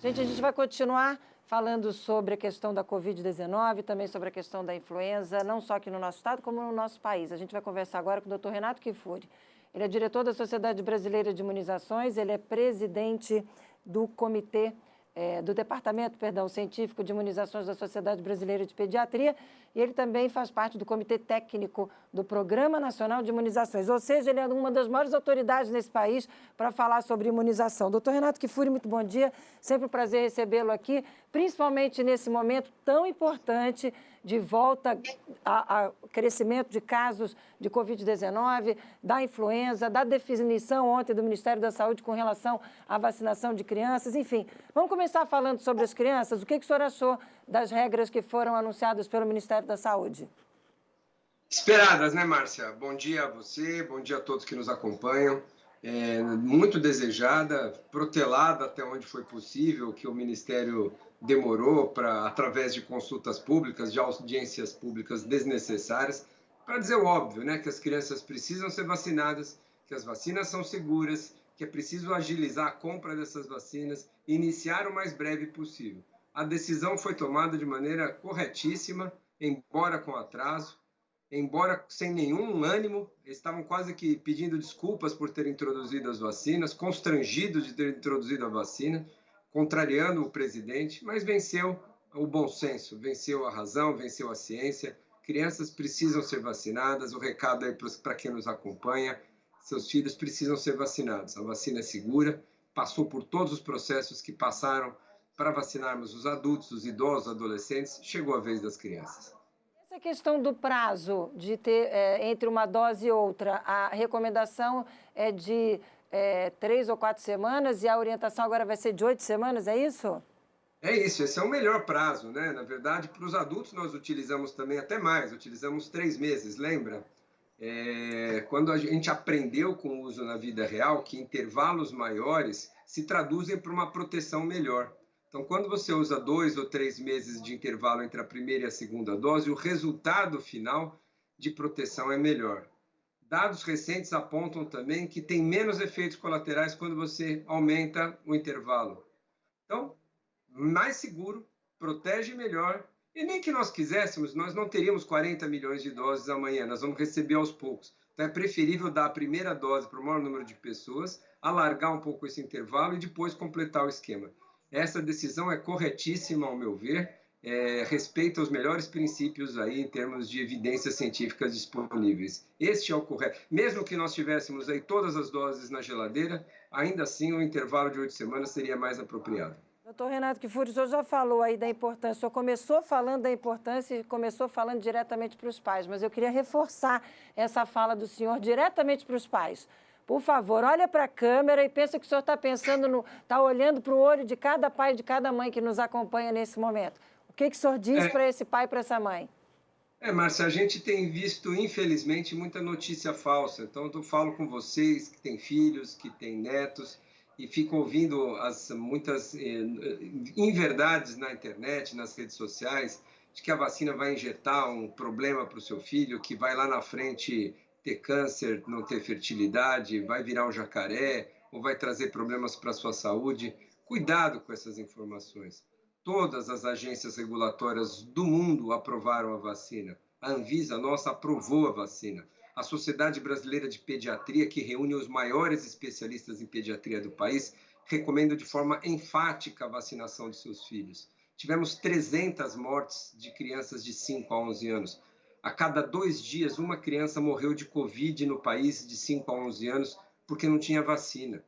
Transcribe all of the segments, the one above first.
Gente, a gente vai continuar falando sobre a questão da Covid-19, também sobre a questão da influenza, não só aqui no nosso estado, como no nosso país. A gente vai conversar agora com o Dr. Renato Kfouri. Ele é diretor da Sociedade Brasileira de Imunizações, ele é presidente do comitê, do Departamento, Científico de Imunizações da Sociedade Brasileira de Pediatria, e ele também faz parte do Comitê Técnico do Programa Nacional de Imunizações, ou seja, ele é uma das maiores autoridades nesse país para falar sobre imunização. Doutor Renato Kfouri, muito bom dia, sempre um prazer recebê-lo aqui, principalmente nesse momento tão importante de volta ao crescimento de casos de Covid-19, da influenza, da definição ontem do Ministério da Saúde com relação à vacinação de crianças, enfim. Vamos começar falando sobre as crianças. O que o senhor achou das regras que foram anunciadas pelo Ministério da Saúde? Esperadas, né, Márcia? Bom dia a você, bom dia a todos que nos acompanham. Muito desejada, protelada até onde foi possível, que o Ministério demorou para, através de consultas públicas, de audiências públicas desnecessárias, para dizer o óbvio, né, que as crianças precisam ser vacinadas, que as vacinas são seguras, que é preciso agilizar a compra dessas vacinas e iniciar o mais breve possível. A decisão foi tomada de maneira corretíssima, embora com atraso, embora sem nenhum ânimo, estavam quase que pedindo desculpas por ter introduzido as vacinas, constrangidos de ter introduzido a vacina, contrariando o presidente, mas venceu o bom senso, venceu a razão, venceu a ciência. Crianças precisam ser vacinadas, o recado aí para quem nos acompanha, seus filhos precisam ser vacinados. A vacina é segura, passou por todos os processos que passaram para vacinarmos os adultos, os idosos, os adolescentes, chegou a vez das crianças. Essa questão do prazo de ter entre uma dose e outra, a recomendação é de 3 ou 4 semanas e a orientação agora vai ser de 8 semanas, é isso? É isso, esse é o melhor prazo, né? Na verdade, para os adultos nós utilizamos também até mais, utilizamos 3 meses, lembra? Quando a gente aprendeu com o uso na vida real que intervalos maiores se traduzem para uma proteção melhor. Então, quando você usa 2 ou 3 meses de intervalo entre a primeira e a segunda dose, o resultado final de proteção é melhor. Dados recentes apontam também que tem menos efeitos colaterais quando você aumenta o intervalo. Então, mais seguro, protege melhor, e nem que nós quiséssemos, nós não teríamos 40 milhões de doses amanhã, nós vamos receber aos poucos. Então é preferível dar a primeira dose para o maior número de pessoas, alargar um pouco esse intervalo e depois completar o esquema. Essa decisão é corretíssima, ao meu ver, respeita os melhores princípios aí em termos de evidências científicas disponíveis. Este é o correto. Mesmo que nós tivéssemos aí todas as doses na geladeira, ainda assim o intervalo de 8 semanas seria mais apropriado. Doutor Renato Kfouri, o senhor já falou aí da importância, o senhor começou falando da importância e começou falando diretamente para os pais, mas eu queria reforçar essa fala do senhor diretamente para os pais. Por favor, olha para a câmera e pensa que o senhor está pensando, está olhando para o olho de cada pai e de cada mãe que nos acompanha nesse momento. O que o senhor diz para esse pai e para essa mãe? Márcia, a gente tem visto, infelizmente, muita notícia falsa. Então, eu falo com vocês que têm filhos, que têm netos, e fico ouvindo muitas inverdades na internet, nas redes sociais, de que a vacina vai injetar um problema para o seu filho, que vai lá na frente ter câncer, não ter fertilidade, vai virar um jacaré, ou vai trazer problemas para a sua saúde. Cuidado com essas informações. Todas as agências regulatórias do mundo aprovaram a vacina. A Anvisa, nossa, aprovou a vacina. A Sociedade Brasileira de Pediatria, que reúne os maiores especialistas em pediatria do país, recomenda de forma enfática a vacinação de seus filhos. Tivemos 300 mortes de crianças de 5 a 11 anos. A cada 2 dias, uma criança morreu de Covid no país de 5 a 11 anos porque não tinha vacina.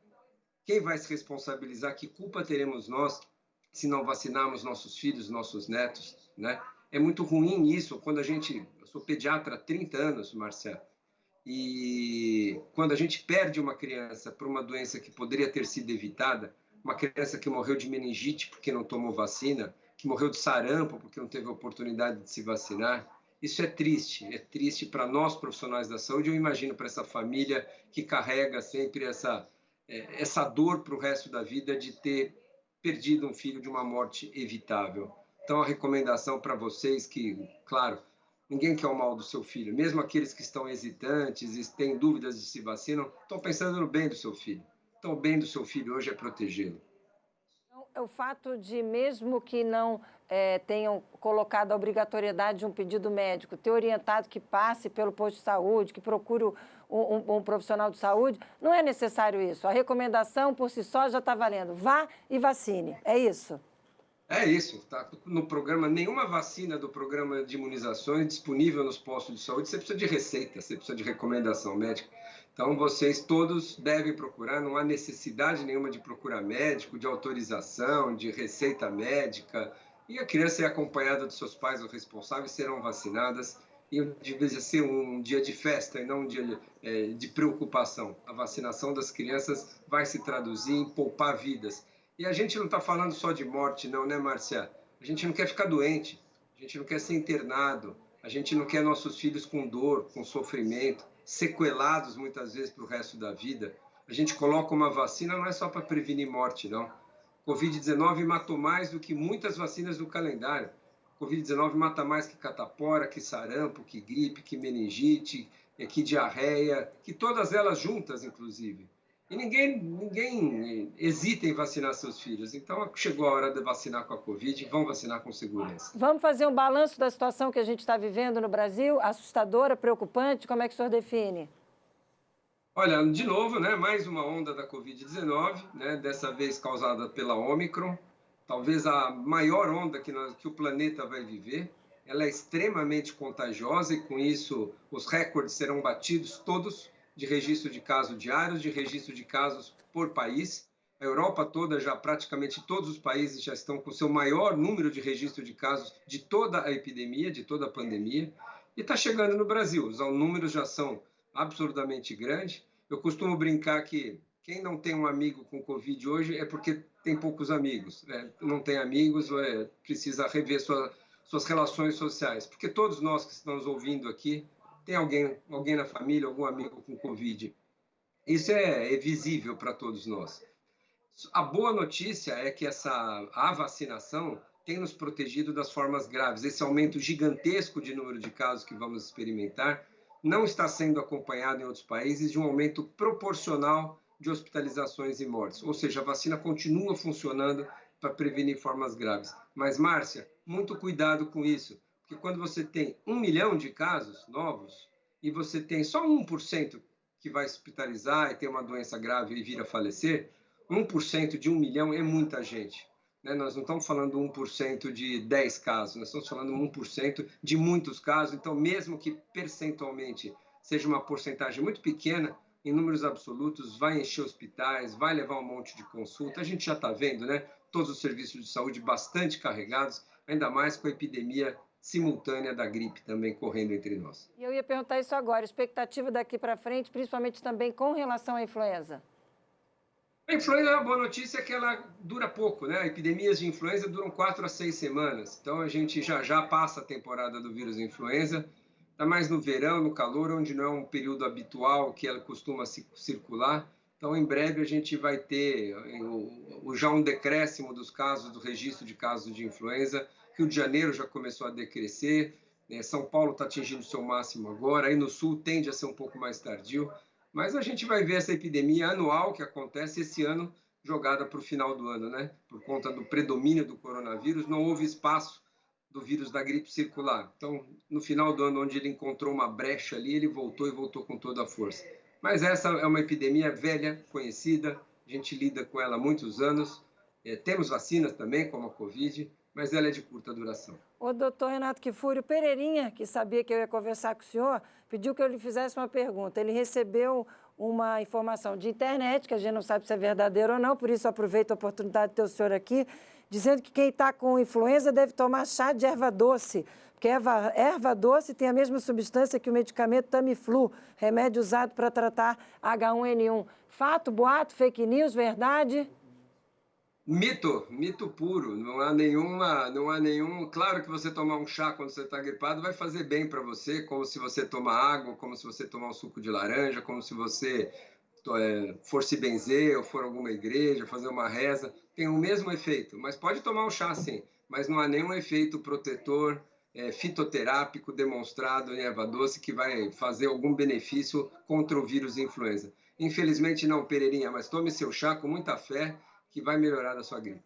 Quem vai se responsabilizar? Que culpa teremos nós se não vacinarmos nossos filhos, nossos netos, né? É muito ruim isso quando eu sou pediatra há 30 anos, Marcelo, e quando a gente perde uma criança por uma doença que poderia ter sido evitada, uma criança que morreu de meningite porque não tomou vacina, que morreu de sarampo porque não teve a oportunidade de se vacinar, isso é triste para nós profissionais da saúde, eu imagino para essa família que carrega sempre essa dor para o resto da vida de ter perdido um filho de uma morte evitável. Então, a recomendação para vocês que, claro, ninguém quer o mal do seu filho, mesmo aqueles que estão hesitantes e têm dúvidas de se vacinam, estão pensando no bem do seu filho. Então, o bem do seu filho hoje é protegê-lo. o fato de, mesmo que não tenham colocado a obrigatoriedade de um pedido médico, ter orientado que passe pelo posto de saúde, que procure um profissional de saúde, não é necessário isso. A recomendação, por si só, já está valendo. Vá e vacine. É isso? É isso, tá no programa, nenhuma vacina do programa de imunizações disponível nos postos de saúde, você precisa de receita, você precisa de recomendação médica. Então, vocês todos devem procurar, não há necessidade nenhuma de procurar médico, de autorização, de receita médica, e a criança é acompanhada dos seus pais ou responsáveis, serão vacinadas, e devia ser um dia de festa e não um dia de preocupação. A vacinação das crianças vai se traduzir em poupar vidas. E a gente não está falando só de morte, não, né, Márcia? A gente não quer ficar doente, a gente não quer ser internado, a gente não quer nossos filhos com dor, com sofrimento, sequelados muitas vezes para o resto da vida. A gente coloca uma vacina não é só para prevenir morte, não. Covid-19 matou mais do que muitas vacinas do calendário. Covid-19 mata mais que catapora, que sarampo, que gripe, que meningite, que diarreia, que todas elas juntas, inclusive. E ninguém hesita em vacinar seus filhos. Então, chegou a hora de vacinar com a Covid, vão vacinar com segurança. Vamos fazer um balanço da situação que a gente está vivendo no Brasil? Assustadora, preocupante? Como é que o senhor define? Olha, de novo, né, mais uma onda da Covid-19, né, dessa vez causada pela Omicron. Talvez a maior onda que o planeta vai viver. Ela é extremamente contagiosa e, com isso, os recordes serão batidos todos, de registro de casos diários, de registro de casos por país. A Europa toda, já praticamente todos os países já estão com o seu maior número de registro de casos de toda a epidemia, de toda a pandemia. E está chegando no Brasil. Os números já são absurdamente grandes. Eu costumo brincar que quem não tem um amigo com Covid hoje é porque tem poucos amigos. Não tem amigos, precisa rever suas relações sociais. Porque todos nós que estamos ouvindo aqui, tem alguém na família, algum amigo com Covid. Isso é visível para todos nós. A boa notícia é que a vacinação tem nos protegido das formas graves. Esse aumento gigantesco de número de casos que vamos experimentar não está sendo acompanhado em outros países de um aumento proporcional de hospitalizações e mortes. Ou seja, a vacina continua funcionando para prevenir formas graves. Mas, Márcia, muito cuidado com isso. Porque quando você tem 1 milhão de casos novos e você tem só 1% que vai hospitalizar e tem uma doença grave e vir a falecer, 1% de 1 milhão é muita gente. Nós não estamos falando 1% de 10 casos, nós estamos falando 1% de muitos casos. Então, mesmo que percentualmente seja uma porcentagem muito pequena, em números absolutos, vai encher hospitais, vai levar um monte de consulta. A gente já está vendo, né? Todos os serviços de saúde bastante carregados, ainda mais com a epidemia simultânea da gripe também correndo entre nós. E eu ia perguntar isso agora, expectativa daqui para frente, principalmente também com relação à influenza. A influenza, a boa notícia é que ela dura pouco, né? Epidemias de influenza duram 4 a 6 semanas. Então, a gente já passa a temporada do vírus influenza. Está mais no verão, no calor, onde não é um período habitual que ela costuma circular. Então, em breve, a gente vai ter já um decréscimo dos casos, do registro de casos de influenza. Rio de Janeiro já começou a decrescer. São Paulo está atingindo o seu máximo agora. Aí no Sul tende a ser um pouco mais tardio. Mas a gente vai ver essa epidemia anual que acontece esse ano, jogada para o final do ano, né? Por conta do predomínio do coronavírus, não houve espaço do vírus da gripe circular. Então, no final do ano, onde ele encontrou uma brecha ali, ele voltou e voltou com toda a força. Mas essa é uma epidemia velha, conhecida, a gente lida com ela há muitos anos. Temos vacinas também, como a Covid, mas ela é de curta duração. O doutor Renato Kfouri, Pereirinha, que sabia que eu ia conversar com o senhor, pediu que eu lhe fizesse uma pergunta. Ele recebeu uma informação de internet, que a gente não sabe se é verdadeiro ou não, por isso aproveito a oportunidade de ter o senhor aqui, dizendo que quem está com influenza deve tomar chá de erva doce, porque erva doce tem a mesma substância que o medicamento Tamiflu, remédio usado para tratar H1N1. Fato, boato, fake news, verdade? Mito puro, não há nenhum. Claro que você tomar um chá quando você está gripado vai fazer bem para você, como se você tomar água, como se você tomar um suco de laranja, como se você for se benzer ou for a alguma igreja, fazer uma reza, tem o mesmo efeito, mas pode tomar um chá sim, mas não há nenhum efeito protetor fitoterápico demonstrado em erva doce que vai fazer algum benefício contra o vírus influenza. Infelizmente não, Pereirinha, mas tome seu chá com muita fé. que vai melhorar da sua gripe.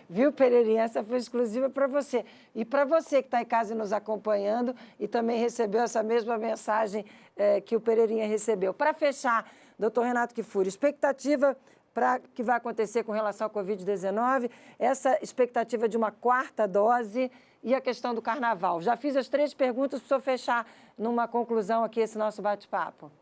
Viu, Pereirinha? Essa foi exclusiva para você. E para você que está em casa nos acompanhando e também recebeu essa mesma mensagem que o Pereirinha recebeu. Para fechar, doutor Renato Kfouri, expectativa para que vai acontecer com relação à Covid-19, essa expectativa de uma 4ª dose e a questão do carnaval. Já fiz as 3 perguntas para o senhor fechar numa conclusão aqui esse nosso bate-papo.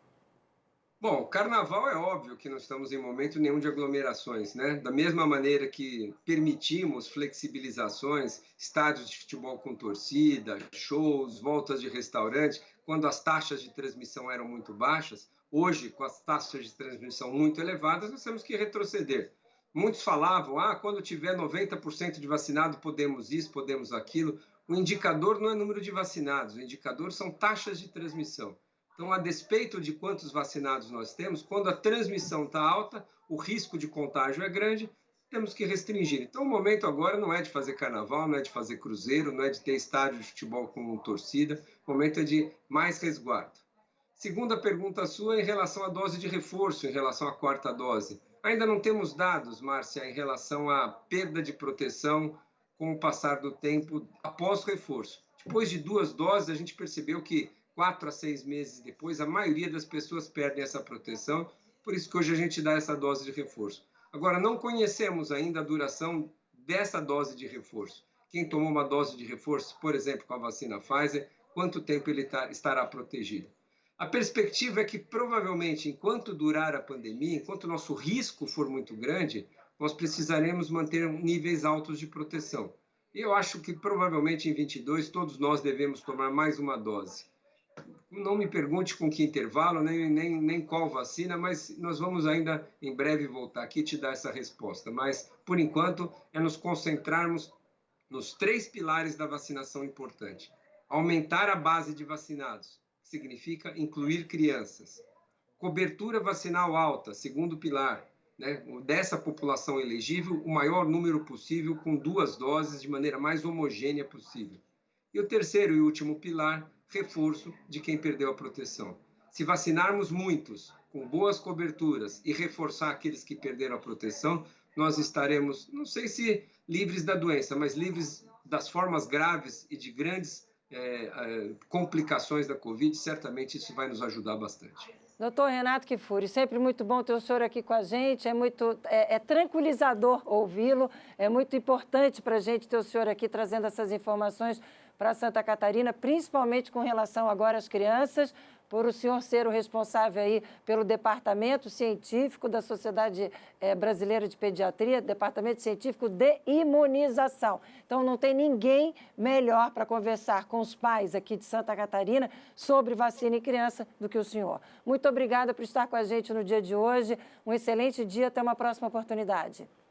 Bom, carnaval é óbvio que não estamos em momento nenhum de aglomerações, né? Da mesma maneira que permitimos flexibilizações, estádios de futebol com torcida, shows, voltas de restaurante, quando as taxas de transmissão eram muito baixas, hoje, com as taxas de transmissão muito elevadas, nós temos que retroceder. Muitos falavam, quando tiver 90% de vacinado, podemos isso, podemos aquilo. O indicador não é número de vacinados, o indicador são taxas de transmissão. Então, a despeito de quantos vacinados nós temos, quando a transmissão está alta, o risco de contágio é grande, temos que restringir. Então, o momento agora não é de fazer carnaval, não é de fazer cruzeiro, não é de ter estádio de futebol com torcida, o momento é de mais resguardo. Segunda pergunta sua em relação à dose de reforço, em relação à 4ª dose. Ainda não temos dados, Márcia, em relação à perda de proteção com o passar do tempo após o reforço. Depois de 2 doses, a gente percebeu que 4 a 6 meses depois, a maioria das pessoas perdem essa proteção, por isso que hoje a gente dá essa dose de reforço. Agora, não conhecemos ainda a duração dessa dose de reforço. Quem tomou uma dose de reforço, por exemplo, com a vacina Pfizer, quanto tempo ele estará protegido? A perspectiva é que, provavelmente, enquanto durar a pandemia, enquanto o nosso risco for muito grande, nós precisaremos manter níveis altos de proteção. E eu acho que, provavelmente, em 22, todos nós devemos tomar mais uma dose. Não me pergunte com que intervalo, nem qual vacina, mas nós vamos ainda em breve voltar aqui e te dar essa resposta. Mas, por enquanto, é nos concentrarmos nos 3 pilares da vacinação importante. Aumentar a base de vacinados, que significa incluir crianças. Cobertura vacinal alta, segundo pilar, né? Dessa população elegível, o maior número possível, com 2 doses, de maneira mais homogênea possível. E o terceiro e último pilar, reforço de quem perdeu a proteção. Se vacinarmos muitos, com boas coberturas, e reforçar aqueles que perderam a proteção, nós estaremos, não sei se livres da doença, mas livres das formas graves e de grandes complicações da Covid. Certamente isso vai nos ajudar bastante. Doutor Renato Kfouri, sempre muito bom ter o senhor aqui com a gente, é tranquilizador ouvi-lo, é muito importante para a gente ter o senhor aqui trazendo essas informações para Santa Catarina, principalmente com relação agora às crianças, por o senhor ser o responsável aí pelo Departamento Científico da Sociedade Brasileira de Pediatria, Departamento Científico de Imunização. Então, não tem ninguém melhor para conversar com os pais aqui de Santa Catarina sobre vacina em criança do que o senhor. Muito obrigada por estar com a gente no dia de hoje. Um excelente dia, até uma próxima oportunidade.